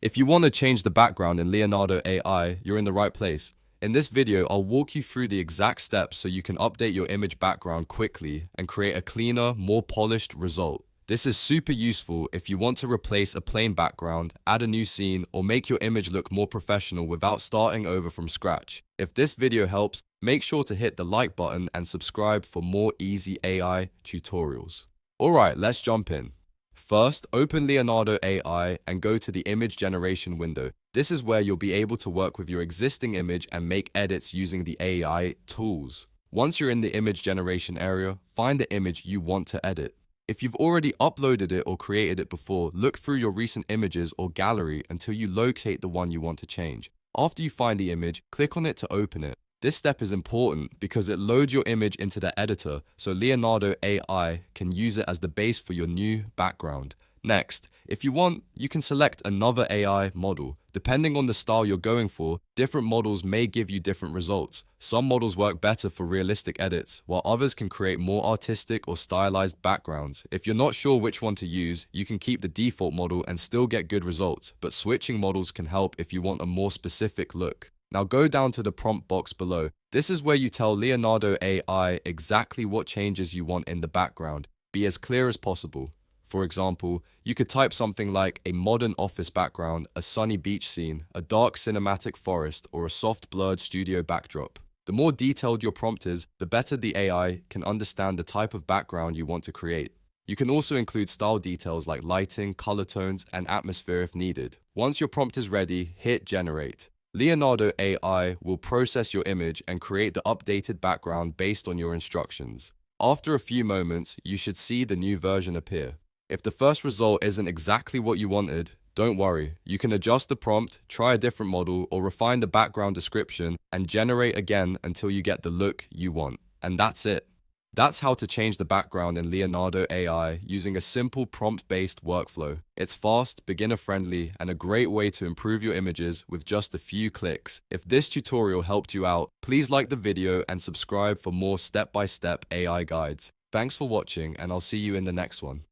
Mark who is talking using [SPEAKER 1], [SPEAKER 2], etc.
[SPEAKER 1] If you want to change the background in Leonardo AI, you're in the right place. In this video, I'll walk you through the exact steps so you can update your image background quickly and create a cleaner, more polished result. This is super useful if you want to replace a plain background, add a new scene, or make your image look more professional without starting over from scratch. If this video helps, make sure to hit the like button and subscribe for more easy AI tutorials. Alright, let's jump in. First, open Leonardo AI and go to the image generation window. This is where you'll be able to work with your existing image and make edits using the AI tools. Once you're in the image generation area, find the image you want to edit. If you've already uploaded it or created it before, look through your recent images or gallery until you locate the one you want to change. After you find the image, click on it to open it. This step is important because it loads your image into the editor, so Leonardo AI can use it as the base for your new background. Next, if you want, you can select another AI model. Depending on the style you're going for, different models may give you different results. Some models work better for realistic edits, while others can create more artistic or stylized backgrounds. If you're not sure which one to use, you can keep the default model and still get good results, but switching models can help if you want a more specific look. Now go down to the prompt box below. This is where you tell Leonardo AI exactly what changes you want in the background. Be as clear as possible. For example, you could type something like a modern office background, a sunny beach scene, a dark cinematic forest, or a soft blurred studio backdrop. The more detailed your prompt is, the better the AI can understand the type of background you want to create. You can also include style details like lighting, color tones, and atmosphere if needed. Once your prompt is ready, hit generate. Leonardo AI will process your image and create the updated background based on your instructions. After a few moments, you should see the new version appear. If the first result isn't exactly what you wanted, don't worry. You can adjust the prompt, try a different model, or refine the background description and generate again until you get the look you want. And that's it. That's how to change the background in Leonardo AI using a simple prompt-based workflow. It's fast, beginner-friendly, and a great way to improve your images with just a few clicks. If this tutorial helped you out, please like the video and subscribe for more step-by-step AI guides. Thanks for watching, and I'll see you in the next one.